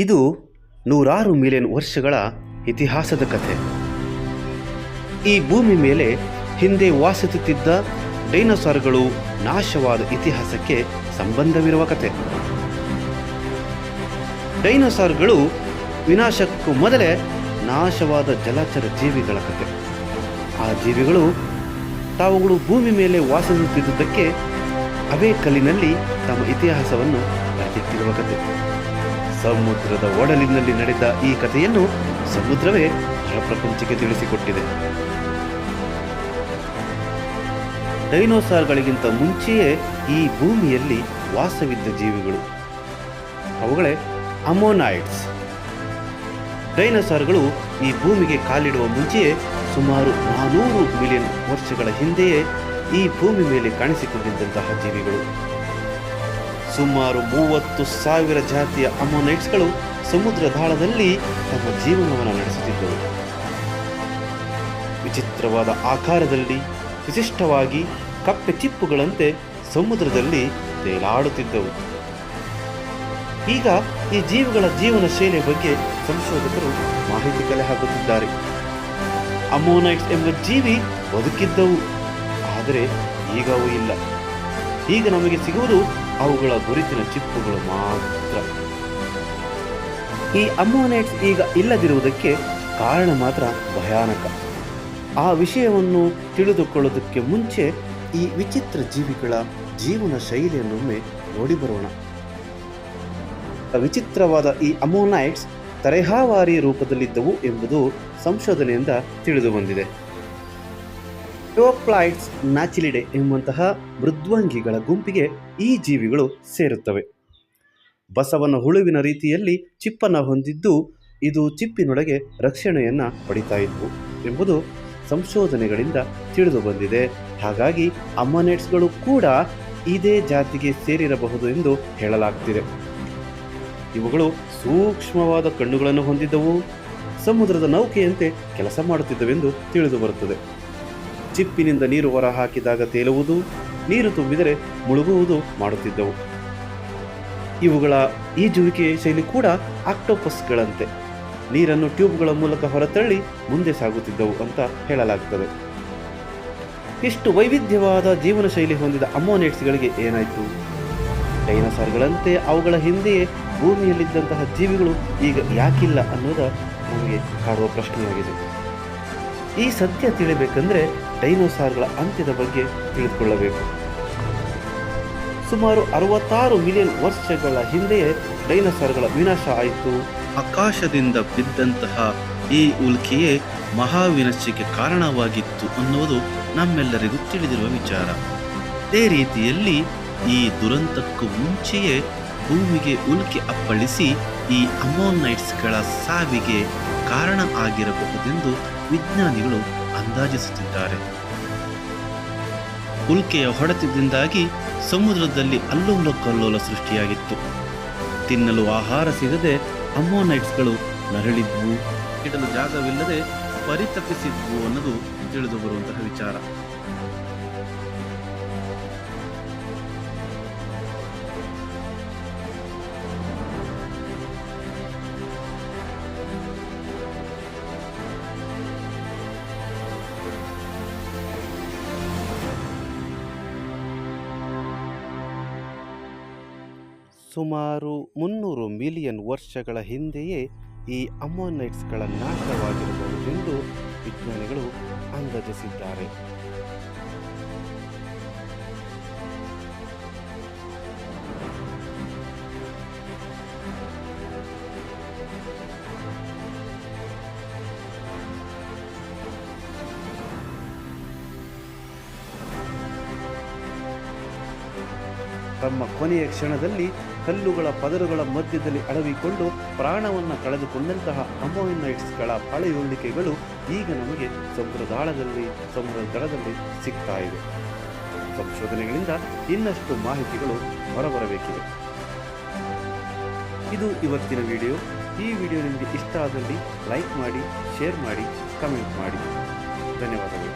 ಇದು ನೂರಾರು ಮಿಲಿಯನ್ ವರ್ಷಗಳ ಇತಿಹಾಸದ ಕಥೆ. ಈ ಭೂಮಿ ಮೇಲೆ ಹಿಂದೆ ವಾಸಿಸುತ್ತಿದ್ದ ಡೈನೋಸಾರ್ಗಳು ನಾಶವಾದ ಇತಿಹಾಸಕ್ಕೆ ಸಂಬಂಧವಿರುವ ಕಥೆ. ಡೈನೋಸಾರ್ಗಳು ವಿನಾಶಕ್ಕೂ ಮೊದಲೇ ನಾಶವಾದ ಜಲಚರ ಜೀವಿಗಳ ಕಥೆ. ಆ ಜೀವಿಗಳು ತಾವುಗಳು ಭೂಮಿ ಮೇಲೆ ವಾಸಿಸುತ್ತಿದ್ದುದಕ್ಕೆ ಅವೇ ಕಲ್ಲಿನಲ್ಲಿ ತಮ್ಮ ಇತಿಹಾಸವನ್ನು ಬರೆದಿಟ್ಟಿರುವ ಕಥೆ. ಸಮುದ್ರದ ಒಡಲಿನಲ್ಲಿ ನಡೆದ ಈ ಕಥೆಯನ್ನು ಸಮುದ್ರವೇ ಹೊರಪ್ರಪಂಚಕ್ಕೆ ತಿಳಿಸಿಕೊಟ್ಟಿದೆ. ಡೈನೋಸಾರ್ಗಳಿಗಿಂತ ಮುಂಚೆಯೇ ಈ ಭೂಮಿಯಲ್ಲಿ ವಾಸವಿದ್ದ ಜೀವಿಗಳು, ಅವುಗಳೇ ಅಮೋನಾಯ್ಡ್ಸ್. ಡೈನೋಸಾರ್ಗಳು ಈ ಭೂಮಿಗೆ ಕಾಲಿಡುವ ಮುಂಚೆಯೇ ಸುಮಾರು 400 ಮಿಲಿಯನ್ ವರ್ಷಗಳ ಹಿಂದೆಯೇ ಈ ಭೂಮಿ ಮೇಲೆ ಕಾಣಿಸಿಕೊಂಡಿದ್ದಂತಹ ಜೀವಿಗಳು. ಸುಮಾರು 30,000 ಜಾತಿಯ ಅಮೋನೈಟ್ಸ್ಗಳು ಸಮುದ್ರ ದಾಳದಲ್ಲಿ ತಮ್ಮ ಜೀವನವನ್ನು ನಡೆಸುತ್ತಿದ್ದವು. ವಿಚಿತ್ರವಾದ ಆಕಾರದಲ್ಲಿ ವಿಶಿಷ್ಟವಾಗಿ ಕಪ್ಪೆ ಚಿಪ್ಪುಗಳಂತೆ ಸಮುದ್ರದಲ್ಲಿ ತೇಲಾಡುತ್ತಿದ್ದವು. ಈಗ ಈ ಜೀವಿಗಳ ಜೀವನ ಶೈಲಿಯ ಬಗ್ಗೆ ಸಂಶೋಧಕರು ಮಾಹಿತಿ ಕಲೆ ಹಾಕುತ್ತಿದ್ದಾರೆ. ಅಮೋನೈಟ್ಸ್ ಎಂಬ ಜೀವಿ ಬದುಕಿದ್ದವು, ಆದರೆ ಈಗ ಅವು ಇಲ್ಲ. ಈಗ ನಮಗೆ ಸಿಗುವುದು ಅವುಗಳ ಗುರುತಿನ ಚಿಪ್ಪುಗಳು ಮಾತ್ರ. ಈ ಅಮೋನೈಟ್ಸ್ ಈಗ ಇಲ್ಲದಿರುವುದಕ್ಕೆ ಕಾರಣ ಮಾತ್ರ ಭಯಾನಕ. ಆ ವಿಷಯವನ್ನು ತಿಳಿದುಕೊಳ್ಳೋದಕ್ಕೆ ಮುಂಚೆ ಈ ವಿಚಿತ್ರ ಜೀವಿಗಳ ಜೀವನ ಶೈಲಿಯನ್ನೊಮ್ಮೆ ನೋಡಿ ಬರೋಣ. ವಿಚಿತ್ರವಾದ ಈ ಅಮೋನೈಟ್ಸ್ ತರಹೇವಾರಿ ರೂಪದಲ್ಲಿದ್ದವು ಎಂಬುದು ಸಂಶೋಧನೆಯಿಂದ ತಿಳಿದು ಬಂದಿದೆ. ಟೋಪ್ಲಾಯ್ಡ್ಸ್ ನ್ಯಾಚಿಲಿಡೆ ಎಂಬಂತಹ ಮೃದ್ವಂಗಿಗಳ ಗುಂಪಿಗೆ ಈ ಜೀವಿಗಳು ಸೇರುತ್ತವೆ. ಬಸವನ ಹುಳುವಿನ ರೀತಿಯಲ್ಲಿ ಚಿಪ್ಪನ್ನು ಹೊಂದಿದ್ದು ಇದು ಚಿಪ್ಪಿನೊಳಗೆ ರಕ್ಷಣೆಯನ್ನು ಪಡಿತಾ ಇದ್ವು ಎಂಬುದು ಸಂಶೋಧನೆಗಳಿಂದ ತಿಳಿದು ಬಂದಿದೆ. ಹಾಗಾಗಿ ಅಮೋನೈಟ್ಸ್ಗಳು ಕೂಡ ಇದೇ ಜಾತಿಗೆ ಸೇರಿರಬಹುದು ಎಂದು ಹೇಳಲಾಗ್ತಿದೆ. ಇವುಗಳು ಸೂಕ್ಷ್ಮವಾದ ಕಣ್ಣುಗಳನ್ನು ಹೊಂದಿದ್ದವು, ಸಮುದ್ರದ ನೌಕೆಯಂತೆ ಕೆಲಸ ಮಾಡುತ್ತಿದ್ದವೆಂದು ತಿಳಿದು ಬರುತ್ತದೆ. ಚಿಪ್ಪಿನಿಂದ ನೀರು ಹೊರ ಹಾಕಿದಾಗ ತೇಲುವುದು, ನೀರು ತುಂಬಿದರೆ ಮುಳುಗುವುದು ಮಾಡುತ್ತಿದ್ದವು. ಇವುಗಳ ಈಜುವಿಕೆ ಶೈಲಿ ಕೂಡ ಆಕ್ಟೋಪಸ್ಗಳಂತೆ ನೀರನ್ನು ಟ್ಯೂಬ್ಗಳ ಮೂಲಕ ಹೊರತಳ್ಳಿ ಮುಂದೆ ಸಾಗುತ್ತಿದ್ದವು ಅಂತ ಹೇಳಲಾಗುತ್ತದೆ. ಇಷ್ಟು ವೈವಿಧ್ಯವಾದ ಜೀವನ ಶೈಲಿ ಹೊಂದಿದ ಅಮೋನೈಟ್ಸ್ಗಳಿಗೆ ಏನಾಯಿತು? ಡೈನೋಸಾರ್ಗಳಂತೆ ಅವುಗಳ ಹಿಂದೆಯೇ ಭೂಮಿಯಲ್ಲಿದ್ದಂತಹ ಜೀವಿಗಳು ಈಗ ಯಾಕಿಲ್ಲ ಅನ್ನೋದ ನಮಗೆ ಕಾಡುವ ಪ್ರಶ್ನೆಯಾಗಿದೆ. ಈ ಸತ್ಯ ತಿಳಿಬೇಕಂದ್ರೆ ಡೈನೋಸಾರ್ಗಳ ಅಂತ್ಯದ ಬಗ್ಗೆ ತಿಳಿದುಕೊಳ್ಳಬೇಕು. ಸುಮಾರು 66 ಮಿಲಿಯನ್ ವರ್ಷಗಳ ಹಿಂದೆಯೇ ಡೈನೋಸಾರ್ಗಳ ವಿನಾಶ ಆಯಿತು. ಆಕಾಶದಿಂದ ಬಿದ್ದಂತಹ ಈ ಉಲ್ಕೆಯೇ ಮಹಾವಿನಾಶಕ್ಕೆ ಕಾರಣವಾಗಿತ್ತು ಅನ್ನೋದು ನಮ್ಮೆಲ್ಲರಿಗೂ ತಿಳಿದಿರುವ ವಿಚಾರ. ಅದೇ ರೀತಿಯಲ್ಲಿ ಈ ದುರಂತಕ್ಕೂ ಮುಂಚೆಯೇ ಭೂಮಿಗೆ ಉಲ್ಕೆ ಅಪ್ಪಳಿಸಿ ಈ ಅಮೋನೈಟ್ಸ್ಗಳ ಸಾವಿಗೆ ಕಾರಣ ಆಗಿರಬಹುದೆಂದು ವಿಜ್ಞಾನಿಗಳು ಅಂದಾಜಿಸುತ್ತಿದ್ದಾರೆ. ಉಲ್ಕೆಯ ಹೊಡೆತದಿಂದಾಗಿ ಸಮುದ್ರದಲ್ಲಿ ಅಲ್ಲೋಲ ಕಲ್ಲೋಲ ಸೃಷ್ಟಿಯಾಗಿತ್ತು. ತಿನ್ನಲು ಆಹಾರ ಸಿಗದೆ ಅಮೋನೈಟ್ಸ್ಗಳು ನರಳಿದ್ವು, ಇಡಲು ಜಾಗವಿಲ್ಲದೆ ಪರಿತಪಿಸಿದ್ವು ಅನ್ನೋದು ತಿಳಿದು ಬರುವಂತಹ ವಿಚಾರ. ಸುಮಾರು 300 ಮಿಲಿಯನ್ ವರ್ಷಗಳ ಹಿಂದೆಯೇ ಈ ಅಮೋನೈಟ್ಸ್ಗಳ ನಾಶವಾಗಿರಬಹುದೆಂದು ವಿಜ್ಞಾನಿಗಳು ಅಂದಾಜಿಸಿದ್ದಾರೆ. ತಮ್ಮ ಕೊನೆಯ ಕ್ಷಣದಲ್ಲಿ ಕಲ್ಲುಗಳ ಪದರುಗಳ ಮಧ್ಯದಲ್ಲಿ ಅಡವಿಕೊಂಡು ಪ್ರಾಣವನ್ನು ಕಳೆದುಕೊಂಡಂತಹ ಅಮೋನೈಟ್ಸ್ಗಳ ಪಳೆಯುಳಿಕೆಗಳು ಈಗ ನಮಗೆ ಸಮುದ್ರದಾಳದಲ್ಲಿ ಸಮುದ್ರದ ದಡದಲ್ಲಿ ಸಿಗ್ತಾ ಇವೆ. ಸಂಶೋಧನೆಗಳಿಂದ ಇನ್ನಷ್ಟು ಮಾಹಿತಿಗಳು ಹೊರಬರಬೇಕಿದೆ. ಇದು ಇವತ್ತಿನ ವಿಡಿಯೋ. ಈ ವಿಡಿಯೋ ನಿಮಗೆ ಇಷ್ಟ ಆದಲ್ಲಿ ಲೈಕ್ ಮಾಡಿ, ಶೇರ್ ಮಾಡಿ, ಕಮೆಂಟ್ ಮಾಡಿ. ಧನ್ಯವಾದಗಳು.